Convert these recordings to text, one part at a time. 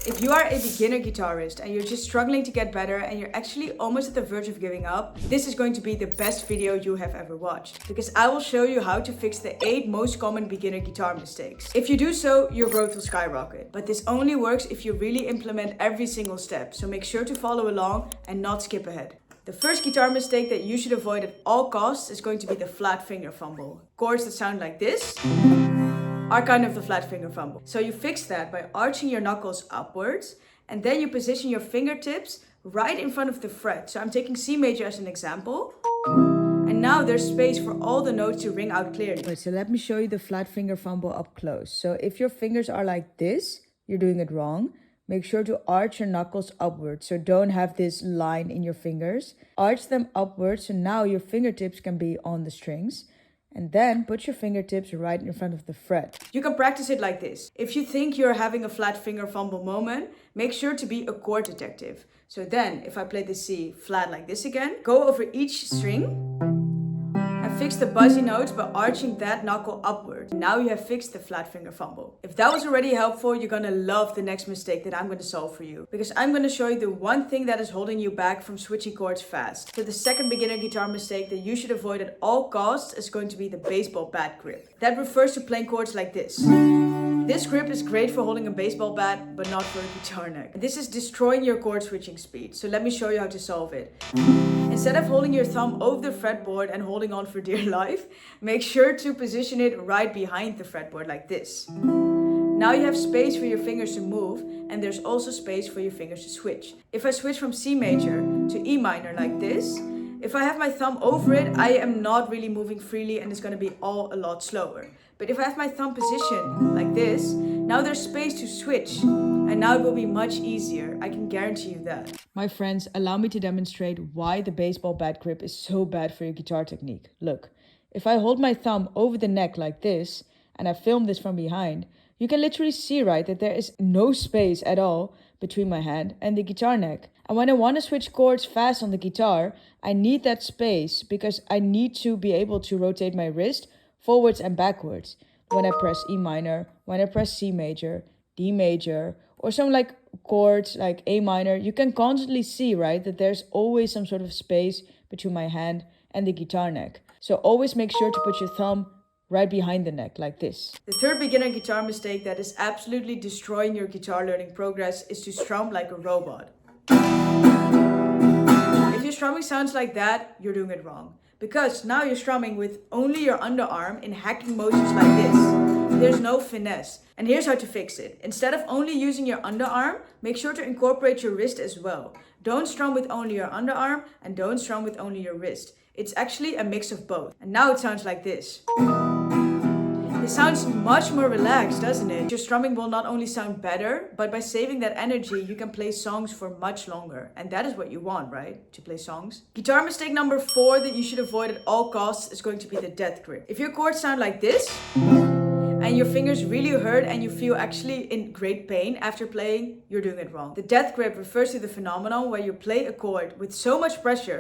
If you are a beginner guitarist and you're just struggling to get better and you're actually almost at the verge of giving up, this is going to be the best video you have ever watched, because I will show you how to fix the 8 most common beginner guitar mistakes. If you do so, your growth will skyrocket. But this only works if you really implement every single step, so make sure to follow along and not skip ahead. The first guitar mistake that you should avoid at all costs is going to be the flat finger fumble. Chords that sound like this are kind of the flat finger fumble. So you fix that by arching your knuckles upwards, and then you position your fingertips right in front of the fret. So I'm taking C major as an example. And now there's space for all the notes to ring out clearly. Wait, so let me show you the flat finger fumble up close. So if your fingers are like this, you're doing it wrong. Make sure to arch your knuckles upwards, so don't have this line in your fingers. Arch them upwards, so now your fingertips can be on the strings. And then put your fingertips right in front of the fret. You can practice it like this. If you think you're having a flat finger fumble moment, make sure to be a chord detective. So then, if I play the C flat like this again, go over each string and fix the buzzy notes by arching that knuckle upward. Now you have fixed the flat finger fumble. If that was already helpful, you're gonna love the next mistake that I'm gonna solve for you, because I'm gonna show you the one thing that is holding you back from switching chords fast. So the second beginner guitar mistake that you should avoid at all costs is going to be the baseball bat grip. That refers to playing chords like this. This grip is great for holding a baseball bat, but not for a guitar neck. This is destroying your chord switching speed, so let me show you how to solve it. Instead of holding your thumb over the fretboard and holding on for dear life, make sure to position it right behind the fretboard like this. Now you have space for your fingers to move, and there's also space for your fingers to switch. If I switch from C major to E minor like this, if I have my thumb over it, I am not really moving freely and it's going to be all a lot slower. But if I have my thumb positioned like this, now there's space to switch. And now it will be much easier. I can guarantee you that. My friends, allow me to demonstrate why the baseball bat grip is so bad for your guitar technique. Look, if I hold my thumb over the neck like this, and I film this from behind, you can literally see, right, that there is no space at all between my hand and the guitar neck. And when I want to switch chords fast on the guitar, I need that space because I need to be able to rotate my wrist forwards and backwards. When I press E minor, when I press C major, D major, or some like chords like A minor, you can constantly see, right, that there's always some sort of space between my hand and the guitar neck. So always make sure to put your thumb right behind the neck like this. The third beginner guitar mistake that is absolutely destroying your guitar learning progress is to strum like a robot. If your strumming sounds like that, you're doing it wrong. Because now you're strumming with only your underarm in hacking motions like this. There's no finesse. And here's how to fix it. Instead of only using your underarm, make sure to incorporate your wrist as well. Don't strum with only your underarm and don't strum with only your wrist. It's actually a mix of both. And now it sounds like this. It sounds much more relaxed, doesn't it? Your strumming will not only sound better, but by saving that energy, you can play songs for much longer. And that is what you want, right? To play songs. Guitar mistake number 4 that you should avoid at all costs is going to be the death grip. If your chords sound like this, and your fingers really hurt and you feel actually in great pain after playing, you're doing it wrong. The death grip refers to the phenomenon where you play a chord with so much pressure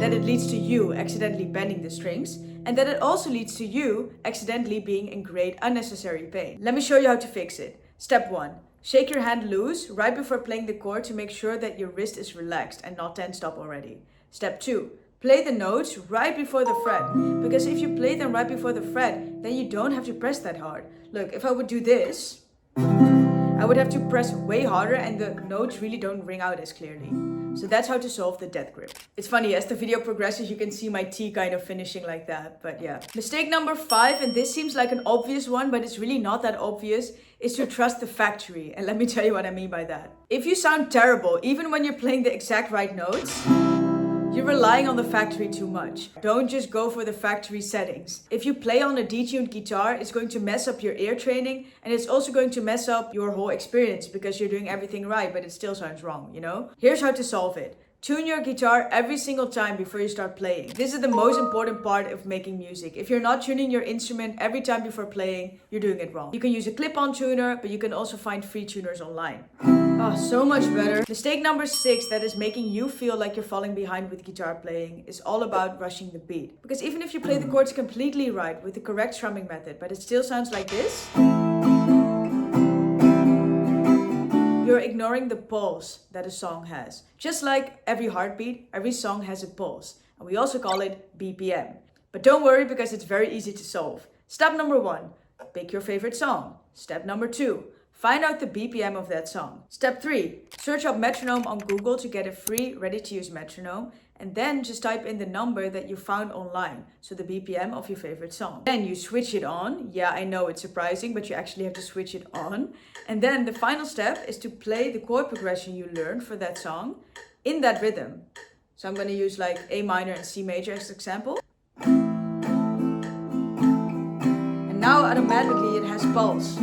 that it leads to you accidentally bending the strings, and that it also leads to you accidentally being in great unnecessary pain. Let me show you how to fix it. Step 1. Shake your hand loose right before playing the chord to make sure that your wrist is relaxed and not tensed up already. Step 2. Play the notes right before the fret, because if you play them right before the fret, then you don't have to press that hard. Look, if I would do this, I would have to press way harder and the notes really don't ring out as clearly. So that's how to solve the death grip. It's funny, as the video progresses, you can see my T kind of finishing like that, but yeah. Mistake number 5, and this seems like an obvious one, but it's really not that obvious, is to trust the factory. And let me tell you what I mean by that. If you sound terrible, even when you're playing the exact right notes, you're relying on the factory too much. Don't just go for the factory settings. If you play on a detuned guitar, it's going to mess up your ear training, and it's also going to mess up your whole experience because you're doing everything right, but it still sounds wrong, you know? Here's how to solve it. Tune your guitar every single time before you start playing. This is the most important part of making music. If you're not tuning your instrument every time before playing, you're doing it wrong. You can use a clip-on tuner, but you can also find free tuners online. Oh, so much better. Mistake number 6 that is making you feel like you're falling behind with guitar playing is all about rushing the beat. Because even if you play the chords completely right with the correct strumming method, but it still sounds like this, you're ignoring the pulse that a song has. Just like every heartbeat, every song has a pulse. And we also call it BPM. But don't worry because it's very easy to solve. Step number 1, pick your favorite song. Step number 2, find out the BPM of that song. Step 3, search up metronome on Google to get a free ready-to-use metronome. And then just type in the number that you found online, so the BPM of your favorite song. Then you switch it on. Yeah, I know it's surprising, but you actually have to switch it on. And then the final step is to play the chord progression you learned for that song in that rhythm. So I'm going to use like A minor and C major as an example. And now automatically it has pulse.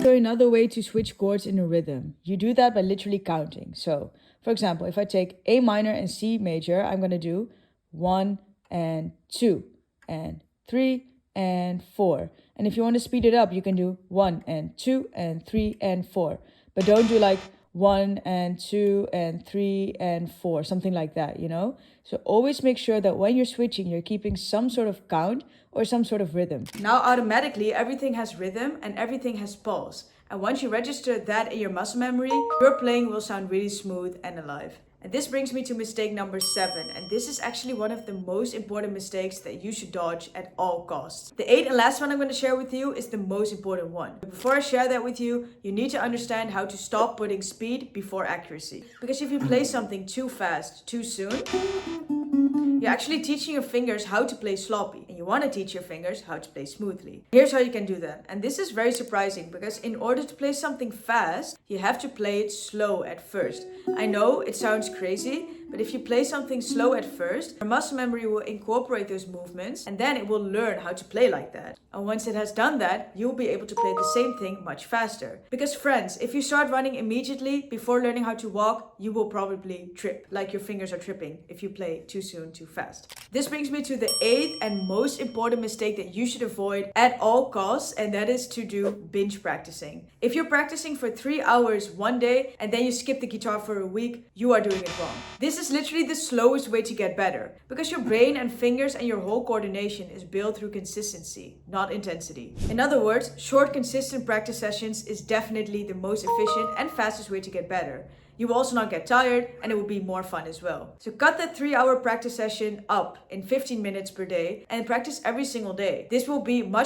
So another way to switch chords in a rhythm, you do that by literally counting. So, for example, if I take A minor and C major, I'm going to do 1 and 2 and 3 and 4. And if you want to speed it up, you can do 1 and 2 and 3 and 4. But don't do like 1 and 2 and 3 and 4, something like that, you know? So always make sure that when you're switching, you're keeping some sort of count or some sort of rhythm. Now automatically everything has rhythm and everything has pulse. And once you register that in your muscle memory, your playing will sound really smooth and alive. And this brings me to mistake number 7. And this is actually one of the most important mistakes that you should dodge at all costs. The 8th and last one I'm going to share with you is the most important one. But before I share that with you, you need to understand how to stop putting speed before accuracy. Because if you play something too fast, too soon, you're actually teaching your fingers how to play sloppy. And you want to teach your fingers how to play smoothly. Here's how you can do that. And this is very surprising because in order to play something fast, you have to play it slow at first. I know it sounds crazy, but if you play something slow at first, your muscle memory will incorporate those movements and then it will learn how to play like that. And once it has done that, you'll be able to play the same thing much faster. Because friends, if you start running immediately before learning how to walk, you will probably trip, like your fingers are tripping if you play too soon, too fast. This brings me to the 8th and most important mistake that you should avoid at all costs, and that is to do binge practicing. If you're practicing for 3 hours one day and then you skip the guitar for a week, you are doing it wrong. This is literally the slowest way to get better because your brain and fingers and your whole coordination is built through consistency, not intensity. In other words, short, consistent practice sessions is definitely the most efficient and fastest way to get better. You will also not get tired and it will be more fun as well. So cut that 3-hour practice session up in 15 minutes per day and practice every single day. This will be much